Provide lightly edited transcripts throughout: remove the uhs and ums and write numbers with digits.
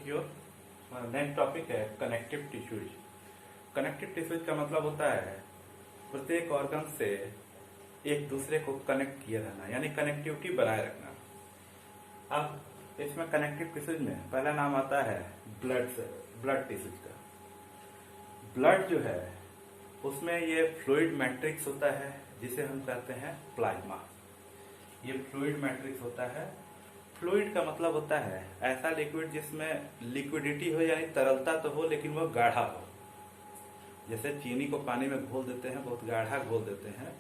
Next topic है connective tissues. Connective tissues का मतलब होता है प्रत्येक ऑर्गन से एक दूसरे को कनेक्ट किए रहना, यानी कनेक्टिविटी बनाए रखना। अब इसमें कनेक्टिव टिश्यूज में पहला नाम आता है ब्लड टिश्यूज का। ब्लड जो है उसमें ये फ्लूइड मैट्रिक्स होता है जिसे हम कहते हैं प्लाज्मा। ये फ्लूइड मैट्रिक्स होता है। फ्लूइड का मतलब होता है ऐसा लिक्विड जिसमें लिक्विडिटी हो, यानी तरलता तो हो लेकिन वो गाढ़ा हो। जैसे चीनी को पानी में घोल देते हैं, बहुत गाढ़ा घोल देते हैं,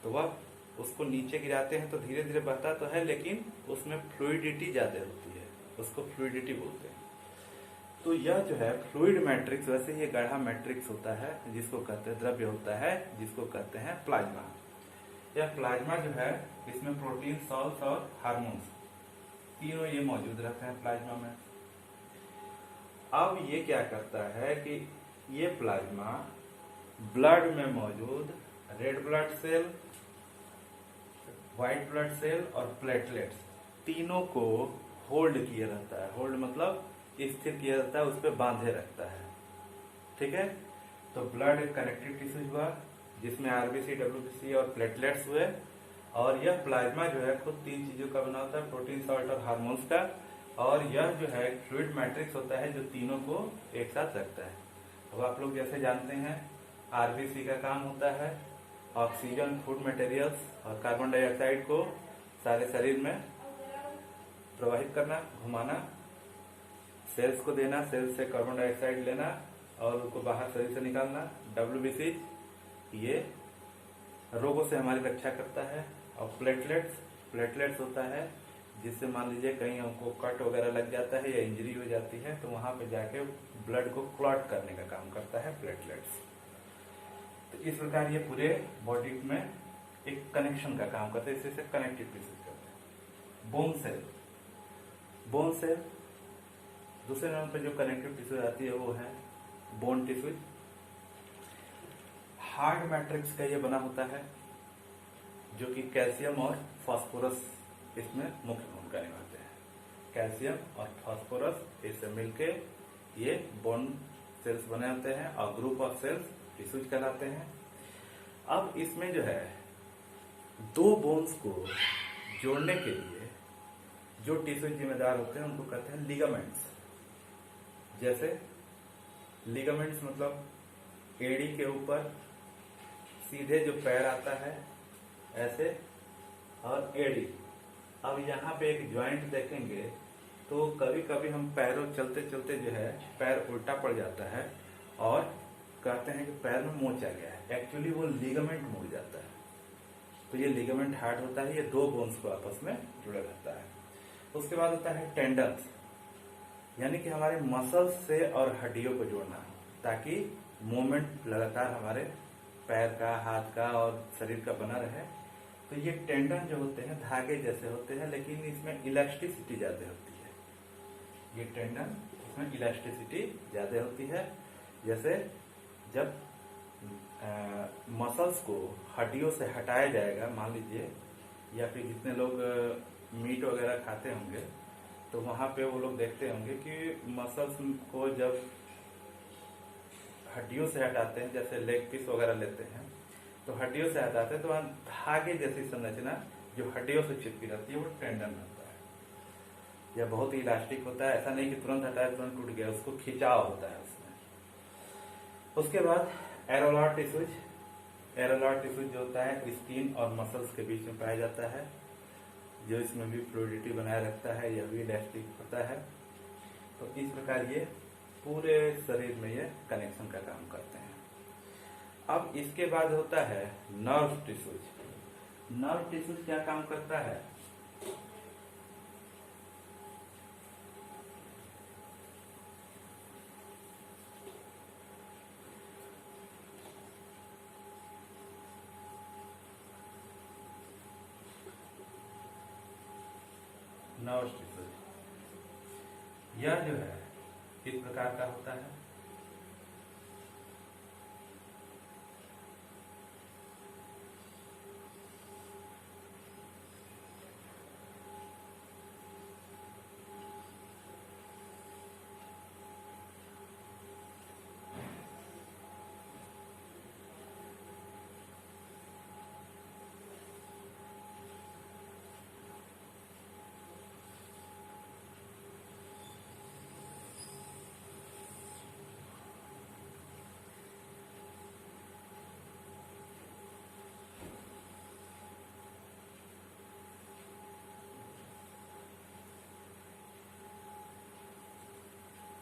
तो वह उसको नीचे गिराते हैं तो धीरे धीरे बहता तो है लेकिन उसमें फ्लूइडिटी ज्यादा होती है, उसको फ्लूइडिटी बोलते हैं। तो यह जो है फ्लूइड मैट्रिक्स, वैसे ये गाढ़ा मैट्रिक्स होता है जिसको कहते हैं द्रव्य होता है जिसको कहते हैं प्लाज्मा। यह प्लाज्मा जो है इसमें प्रोटीन, सॉल्ट और हार्मोन्स तीनों ये मौजूद रहते हैं प्लाज्मा में। अब ये क्या करता है कि ये प्लाज्मा ब्लड में मौजूद red blood cell, white blood cell और प्लेटलेट्स तीनों को होल्ड किए रहता है। होल्ड मतलब स्थिर किया रहता है, उस पर बांधे रखता है। ठीक है, तो ब्लड एक कनेक्टिव टिश्यूज हुआ जिसमें आरबीसी, डब्ल्यूबीसी और प्लेटलेट्स हुए। और यह प्लाज्मा जो है खुद तीन चीजों का बना होता है, प्रोटीन, सॉल्ट और हार्मोन्स का। और यह जो है फ्लूइड मैट्रिक्स होता है जो तीनों को एक साथ रखता है। अब आप लोग जैसे जानते हैं आरबीसी का काम होता है ऑक्सीजन, फूड मटेरियल्स और कार्बन डाइऑक्साइड को सारे शरीर में प्रवाहित करना, घुमाना, सेल्स को देना, सेल्स से कार्बन डाइऑक्साइड लेना और उसको बाहर शरीर से निकालना। डब्ल्यूबीसी ये रोगों से हमारी रक्षा करता है। और प्लेटलेट्स होता है जिससे मान लीजिए कहीं हमको कट वगैरह लग जाता है या इंजरी हो जाती है तो वहां पे जाके ब्लड को क्लॉट करने का काम करता है प्लेटलेट्स। तो इस प्रकार ये पूरे बॉडी में एक कनेक्शन का काम करते हैं, इसे कनेक्टिव टिश्यूज कहते हैं। बोन सेल दूसरे नाम पे जो कनेक्टिव टिश्यू आती है वो है बोन टिश्यू। हार्ड मैट्रिक्स का ये बना होता है जो कि कैल्शियम और फास्फोरस इसमें मुख्य भूमिका निभाते हैं। कैल्शियम और फास्फोरस इससे मिलके ये बोन सेल्स बने होते हैं और ग्रुप ऑफ सेल्स टिश्यूज कहलाते हैं। अब इसमें जो है दो बोन्स को जोड़ने के लिए जो टिश्यूज जिम्मेदार होते हैं उनको कहते हैं लिगामेंट्स। जैसे लिगामेंट्स मतलब एड़ी के ऊपर सीधे जो पैर आता है ऐसे, और एड़ी। अब यहाँ पे एक ज्वाइंट देखेंगे तो कभी कभी हम पैरों चलते चलते जो है पैर उल्टा पड़ जाता है और कहते हैं कि पैर में मोच आ गया है, एक्चुअली वो लिगामेंट मुड़ जाता है। तो ये लिगामेंट हार्ड होता है, ये दो बोन्स को आपस में जुड़ा रहता है। उसके बाद होता है टेंडन्स, यानी कि हमारे मसल्स से और हड्डियों को जोड़ना ताकि मूवमेंट लगातार हमारे पैर का, हाथ का और शरीर का बना रहे। तो ये टेंडन जो होते हैं धागे जैसे होते हैं लेकिन इसमें इलास्टिसिटी ज्यादा होती है। ये टेंडन इसमें इलास्टिसिटी ज्यादा होती है। जैसे जब मसल्स को हड्डियों से हटाया जाएगा, मान लीजिए, या फिर जितने लोग मीट वगैरह खाते होंगे तो वहां पे वो लोग देखते होंगे कि मसल्स को जब हड्डियों से हटाते हैं, जैसे लेग पीस वगैरह लेते हैं तो हड्डियों से हटाते हैं तो वहां धागे जैसी संरचना जो हड्डियों से चिपकी रहती है वो टेंडन होता है। यह बहुत ही इलास्टिक होता है, ऐसा नहीं कि तुरंत हटाया तुरंत टूट गया, उसको खिंचाव होता है उसमें। उसके बाद एरोलार टिश्यूज जो होता है स्किन और मसल्स के बीच में पाया जाता है, जो इसमें भी फ्लूइडिटी बनाए रखता है, यह भी इलास्टिक होता है। तो इस प्रकार ये पूरे शरीर में ये कनेक्शन का काम करते हैं। अब इसके बाद होता है नर्व टिश्यूज। नर्व टिश्यूज क्या काम करता है? नर्व टिश्यूज यह जो है किस प्रकार का होता है?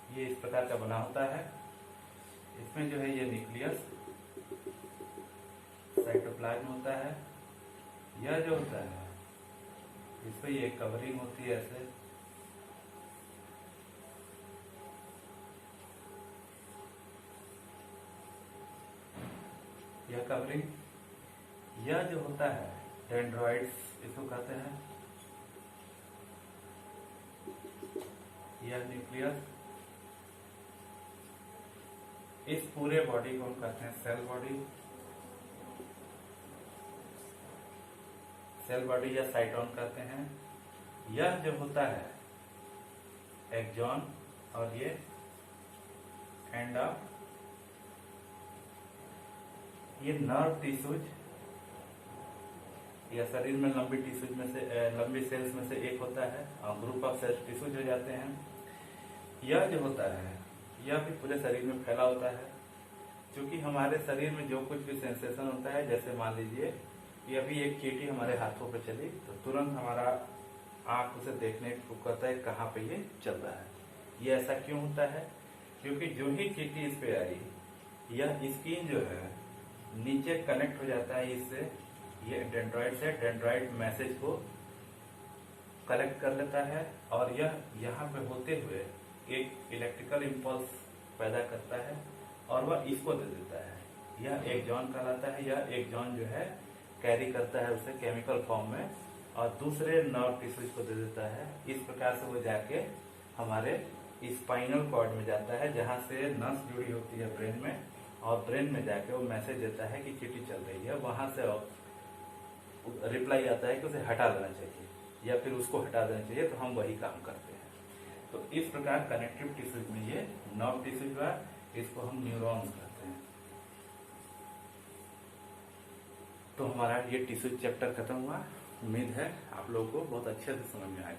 ये इस प्रकार का बना होता है। इसमें जो है ये न्यूक्लियस, साइटोप्लाज्म होता है। यह जो होता है इस पर ये कवरिंग होती है ऐसे, यह कवरिंग। यह जो होता है डेंड्रॉइड्स इसको कहते हैं। यह न्यूक्लियस। इस पूरे बॉडी को हम कहते हैं सेल बॉडी, सेल बॉडी या साइटोन कहते हैं। यह जो होता है एक्सॉन और ये एंड ऑफ, ये नर्व टिश्यूज या शरीर में लंबी टिश्यूज में से, लंबी सेल्स में से एक होता है और ग्रुप ऑफ सेल्स टिश्यूज हो जाते हैं। यह जो होता है यह भी पूरे शरीर में फैला होता है। क्योंकि हमारे शरीर में जो कुछ भी सेंसेशन होता है, जैसे मान लीजिए कि अभी एक चींटी हमारे हाथों पे चली तो तुरंत हमारा आंख उसे देखने को कहता है कहाँ पे ये चल रहा है। ये ऐसा क्यों होता है? क्योंकि जो ही चींटी इस पे आई, यह स्किन जो है नीचे कनेक्ट हो जाता है इससे, ये डेंड्रॉइड से, डेंड्रॉइड मैसेज को कलेक्ट कर लेता है और यह यहाँ पे होते हुए एक इलेक्ट्रिकल इम्पल्स पैदा करता है और वह इसको दे देता है। यह एक्सॉन कहलाता है। यह एक्सॉन जो है कैरी करता है उसे केमिकल फॉर्म में और दूसरे नर्व टिश्यूज को दे देता है। इस प्रकार से वो जाके हमारे स्पाइनल कॉर्ड में जाता है, जहाँ से नस जुड़ी होती है ब्रेन में, और ब्रेन में जाके वो मैसेज देता है कि चींटी चल रही है। वहां से रिप्लाई आता है कि उसे हटा देना चाहिए या फिर उसको हटा देना चाहिए, तो हम वही काम करते हैं। तो इस प्रकार कनेक्टिव टिश्यूज में ये नर्व टिश्यूज हुआ, इसको हम न्यूरॉन्स कहते हैं। तो हमारा ये टिश्यू चैप्टर खत्म हुआ। उम्मीद है आप लोगों को बहुत अच्छे से समझ में आएगा।